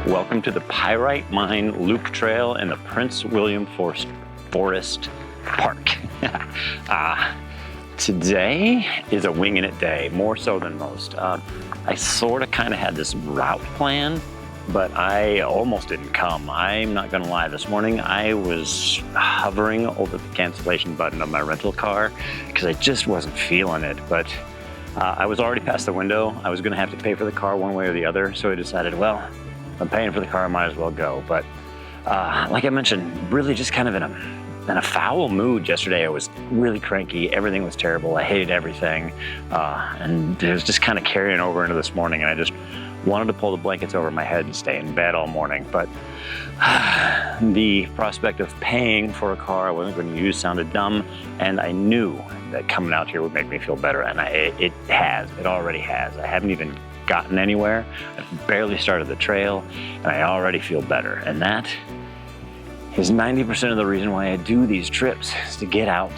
Welcome to the Pyrite Mine Loop Trail in the Prince William Forest Park. Today is a winging it day, more so than most. I sort of kind of had this route planned, but I almost didn't come. I'm not gonna lie, this morning I was hovering over the cancellation button of my rental car because I just wasn't feeling it, but I was already past the window. I was gonna have to pay for the car one way or the other, so I decided, well, I'm paying for the car, I might as well go. But like I mentioned, really just kind of in a foul mood yesterday. I was really cranky, everything was terrible, I hated everything, and it was just kind of carrying over into this morning, and I just wanted to pull the blankets over my head and stay in bed all morning. But the prospect of paying for a car I wasn't going to use sounded dumb, and I knew that coming out here would make me feel better, and it already has. I haven't even gotten anywhere. I've barely started the trail, and I already feel better. And that is 90% of the reason why I do these trips, is to get out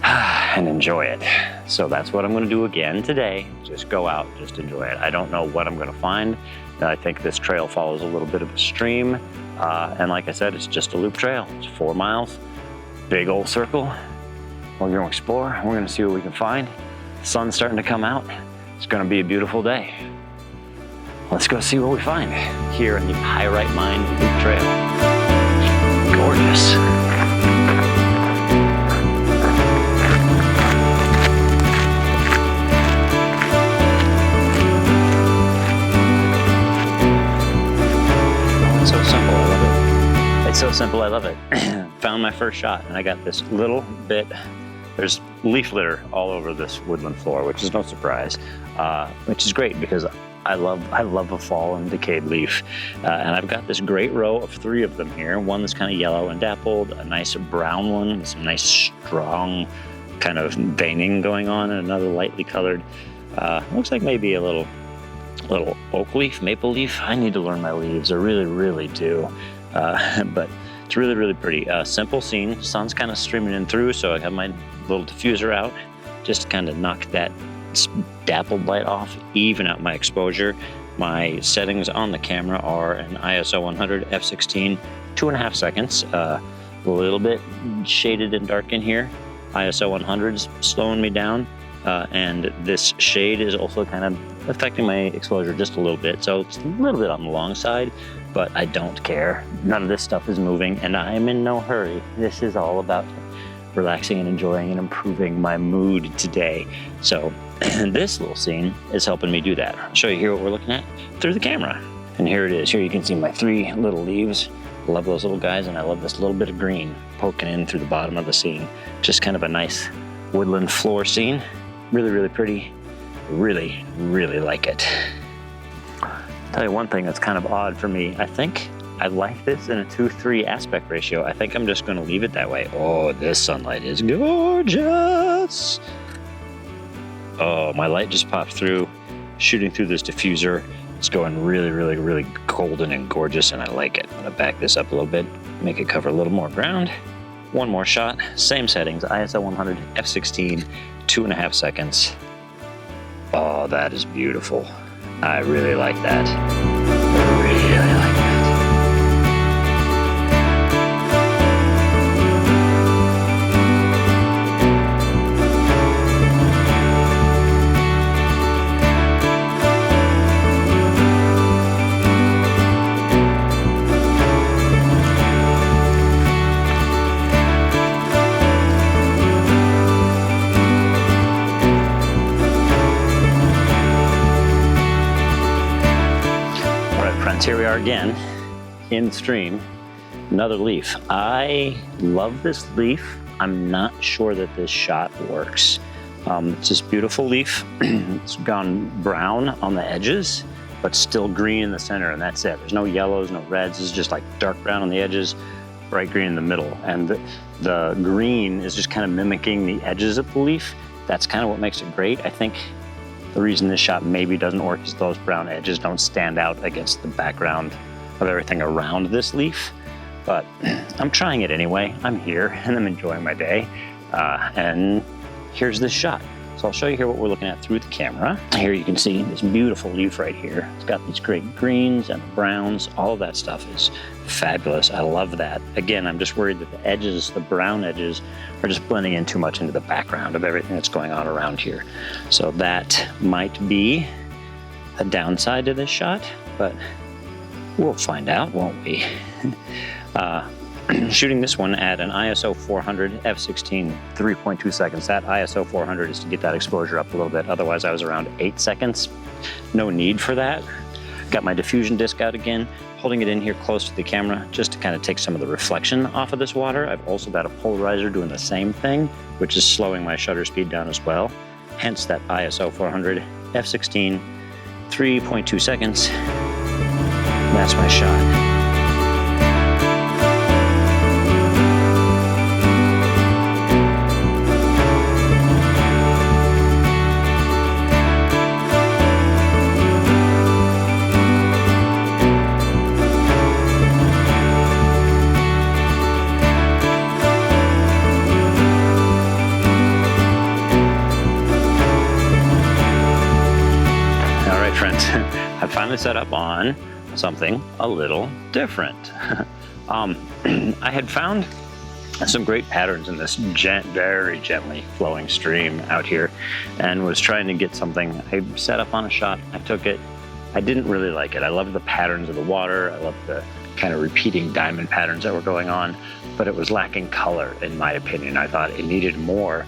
and enjoy it. So that's what I'm gonna do again today. Just go out, just enjoy it. I don't know what I'm gonna find. I think this trail follows a little bit of a stream. And like I said, it's just a loop trail. It's 4 miles, big old circle. We're gonna explore, we're gonna see what we can find. The sun's starting to come out. It's gonna be a beautiful day. Let's go see what we find here in the Pyrite Mine Loop Trail. Gorgeous. It's so simple, I love it. It's so simple, I love it. Found my first shot, and I got this little bit. There's leaf litter all over this woodland floor, which is no surprise, which is great because I love a fall and decayed leaf. And I've got this great row of 3 of them here. One that's kind of yellow and dappled, a nice brown one with some nice strong kind of veining going on, and another lightly colored, looks like maybe a little oak leaf, maple leaf. I need to learn my leaves, I really do. But it's really pretty. Simple scene, sun's kind of streaming in through, so I got my little diffuser out, just to kind of knock that dappled light off, even out my exposure. My settings on the camera are an ISO 100 f16, 2.5 seconds, a little bit shaded and dark in here. ISO 100's slowing me down, and this shade is also kind of affecting my exposure just a little bit, so it's a little bit on the long side, but I don't care. None of this stuff is moving, and I'm in no hurry. This is all about relaxing and enjoying and improving my mood today. So this little scene is helping me do that. I'll show you here what we're looking at through the camera. And here it is. Here you can see my 3 little leaves. I love those little guys, and I love this little bit of green poking in through the bottom of the scene. Just kind of a nice woodland floor scene. Really pretty. Really like it. I'll tell you one thing that's kind of odd for me. I think I like this in a 2:3 aspect ratio. I think I'm just gonna leave it that way. Oh, this sunlight is gorgeous. Oh, my light just popped through, shooting through this diffuser. It's going really golden and gorgeous, and I like it. I'm gonna back this up a little bit, make it cover a little more ground. One more shot, same settings, ISO 100, f16, 2.5 seconds. Oh, that is beautiful. I really like that. I really like that. Here we are again in stream, another leaf. I love this leaf. I'm not sure that this shot works. It's this beautiful leaf. It's gone brown on the edges, but still green in the center, and that's it. There's no yellows, no reds. It's just like dark brown on the edges, bright green in the middle. And the green is just kind of mimicking the edges of the leaf. That's kind of what makes it great. I think the reason this shot maybe doesn't work is those brown edges don't stand out against the background of everything around this leaf. But I'm trying it anyway. I'm here and I'm enjoying my day. And here's this shot. So I'll show you here what we're looking at through the camera. Here you can see this beautiful leaf right here. It's got these great greens and browns. All of that stuff is fabulous. I love that. Again, I'm just worried that the edges, the brown edges, are just blending in too much into the background of everything that's going on around here. So that might be a downside to this shot, but we'll find out, won't we? Shooting this one at an ISO 400 f16 3.2 seconds. That ISO 400 is to get that exposure up a little bit. Otherwise I was around 8 seconds. No need for that. Got my diffusion disc out again, holding it in here close to the camera just to kind of take some of the reflection off of this water. I've also got a polarizer doing the same thing, which is slowing my shutter speed down as well. Hence that ISO 400 f16 3.2 seconds. That's my shot. I finally set up on something a little different. I had found some great patterns in this very gently flowing stream out here and was trying to get something. I set up on a shot, I took it, I didn't really like it. I loved the patterns of the water, I loved the kind of repeating diamond patterns that were going on, but it was lacking color in my opinion. I thought it needed more.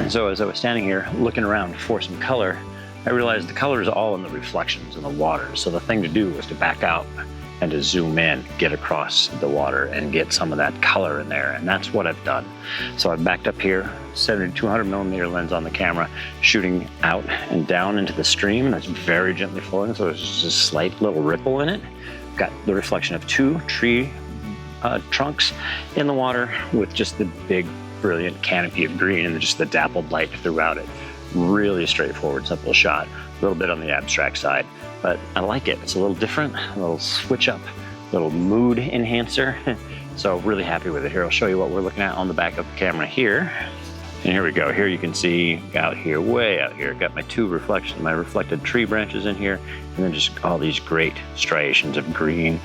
So as I was standing here looking around for some color, I realized the color is all in the reflections in the water. So the thing to do was to back out and to zoom in, get across the water and get some of that color in there. And that's what I've done. So I've backed up here, 200mm lens on the camera, shooting out and down into the stream. And it's very gently flowing. So there's just a slight little ripple in it. Got the reflection of two tree trunks in the water with just the big, brilliant canopy of green and just the dappled light throughout it. Really straightforward, simple shot. A little bit on the abstract side, but I like it. It's a little different, a little switch up, a little mood enhancer. So really happy with it. Here, I'll show you what we're looking at on the back of the camera here. And here we go. Here you can see out here, way out here, got my two reflections, my reflected tree branches in here, and then just all these great striations of green,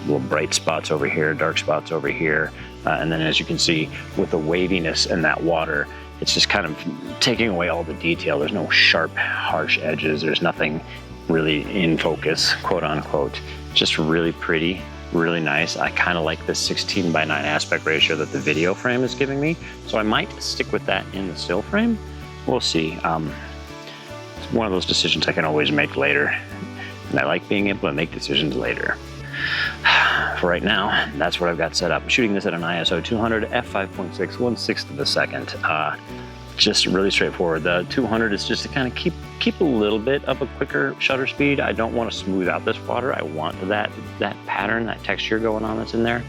little bright spots over here, dark spots over here. And then as you can see with the waviness in that water, it's just kind of taking away all the detail. There's no sharp, harsh edges. There's nothing really in focus, quote unquote. Just really pretty, really nice. I kind of like the 16:9 aspect ratio that the video frame is giving me. So I might stick with that in the still frame. We'll see. It's one of those decisions I can always make later. And I like being able to make decisions later. For right now, that's what I've got set up. I'm shooting this at an ISO 200 f5.6, 1/6 of a second. Just really straightforward. The 200 is just to kind of keep a little bit of a quicker shutter speed. I don't want to smooth out this water. I want that pattern, that texture going on that's in there.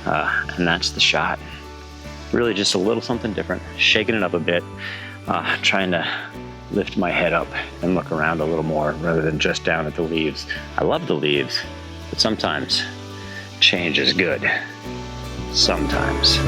And that's the shot. Really just a little something different, shaking it up a bit, trying to lift my head up and look around a little more rather than just down at the leaves. I love the leaves, but sometimes change is good. Sometimes.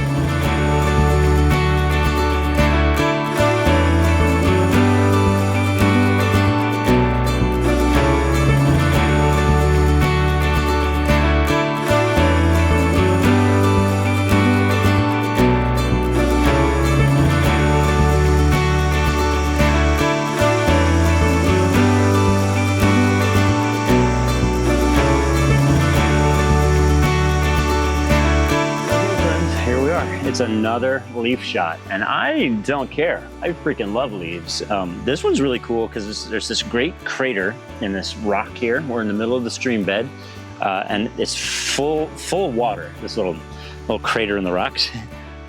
It's another leaf shot, and I don't care. I freaking love leaves. This one's really cool because there's this great crater in this rock here. We're in the middle of the stream bed, and it's full of water. This little crater in the rocks,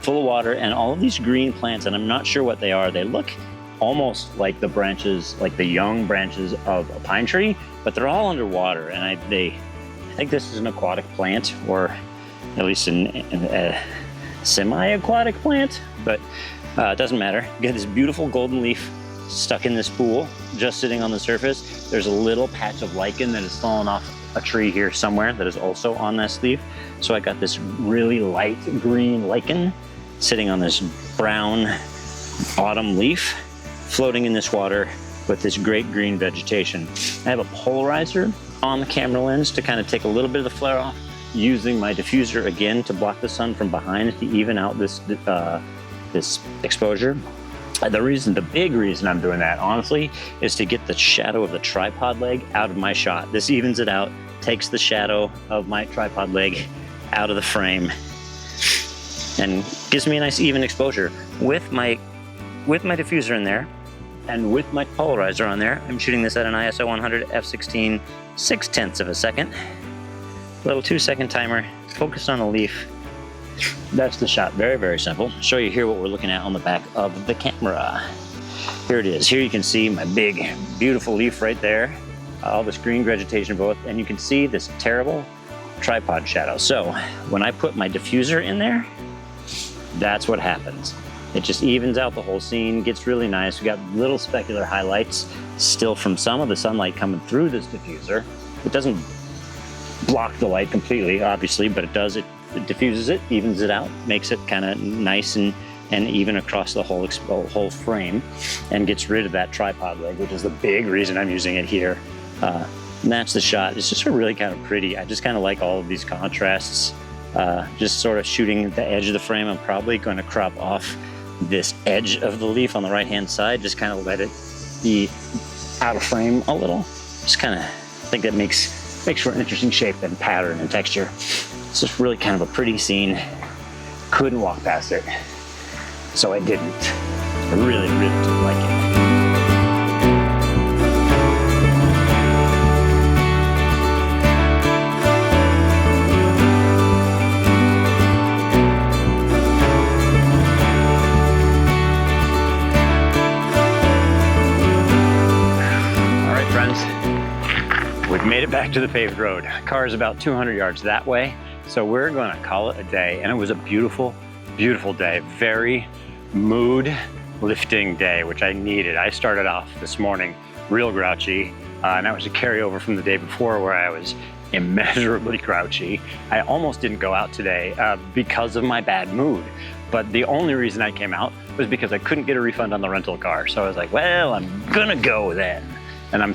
full of water, and all of these green plants, and I'm not sure what they are. They look almost like the branches, like the young branches of a pine tree, but they're all underwater, and I think this is an aquatic plant, or at least a semi-aquatic plant, but it doesn't matter. You got this beautiful golden leaf stuck in this pool, just sitting on the surface. There's a little patch of lichen that has fallen off a tree here somewhere that is also on this leaf. So I got this really light green lichen sitting on this brown autumn leaf. floating in this water with this great green vegetation. I have a polarizer on the camera lens to kind of take a little bit of the flare off, using my diffuser again to block the sun from behind to even out this exposure. The big reason I'm doing that, honestly, is to get the shadow of the tripod leg out of my shot. This evens it out, takes the shadow of my tripod leg out of the frame, and gives me a nice even exposure. With my diffuser in there, and with my polarizer on there, I'm shooting this at an ISO 100 f/16 6/10 of a second. Little 2-second timer, focused on the leaf. That's the shot, very, very simple. I'll show you here what we're looking at on the back of the camera. Here it is. Here you can see my big, beautiful leaf right there. All this green vegetation both, and you can see this terrible tripod shadow. So when I put my diffuser in there, that's what happens. It just evens out the whole scene, gets really nice. We got little specular highlights still from some of the sunlight coming through this diffuser. It doesn't block the light completely, obviously, but it does. It diffuses it, evens it out, makes it kind of nice and even across the whole frame, and gets rid of that tripod leg, which is the big reason I'm using it here. And that's the shot. It's just really kind of pretty. I just kind of like all of these contrasts. Just sort of shooting the edge of the frame. I'm probably going to crop off this edge of the leaf on the right-hand side, just kind of let it be out of frame a little. Just kind of think that makes for an interesting shape and pattern and texture. It's just really kind of a pretty scene. Couldn't walk past it, so I didn't. I really, really do like it. We've made it back to the paved road. Car is about 200 yards that way, so we're gonna call it a day. And it was a beautiful, beautiful day. Very mood lifting day, which I needed. I started off this morning real grouchy, and that was a carryover from the day before where I was immeasurably grouchy. I almost didn't go out today because of my bad mood. But the only reason I came out was because I couldn't get a refund on the rental car. So I was like, well, I'm gonna go then. And I'm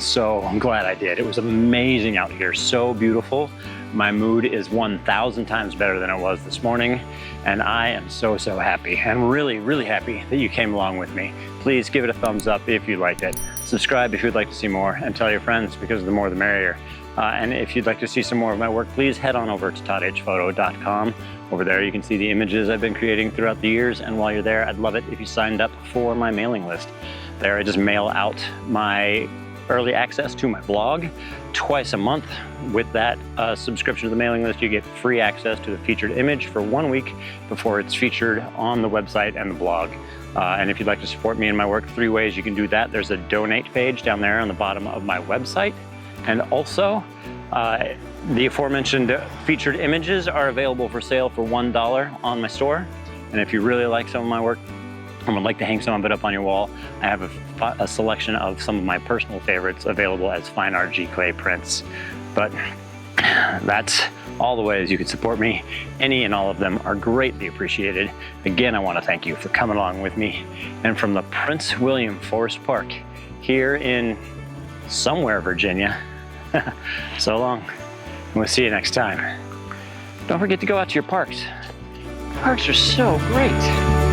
glad I did. It was amazing out here, so beautiful. My mood is 1,000 times better than it was this morning, and I am so, so happy. I'm really, really happy that you came along with me. Please give it a thumbs up if you liked it. Subscribe if you'd like to see more, and tell your friends, because the more the merrier. And if you'd like to see some more of my work, please head on over to toddhphoto.com. Over there you can see the images I've been creating throughout the years, and while you're there, I'd love it if you signed up for my mailing list. There I just mail out my early access to my blog twice a month. With that subscription to the mailing list, you get free access to the featured image for 1 week before it's featured on the website and the blog. And if you'd like to support me in my work, 3 ways you can do that. There's a donate page down there on the bottom of my website. And also, the aforementioned featured images are available for sale for $1 on my store. And if you really like some of my work and would like to hang some of it up on your wall, I have a selection of some of my personal favorites available as fine art G-clay prints. But that's all the ways you can support me. Any and all of them are greatly appreciated. Again, I want to thank you for coming along with me. And from the Prince William Forest Park here in somewhere Virginia, so long. We'll see you next time. Don't forget to go out to your parks. Parks are so great.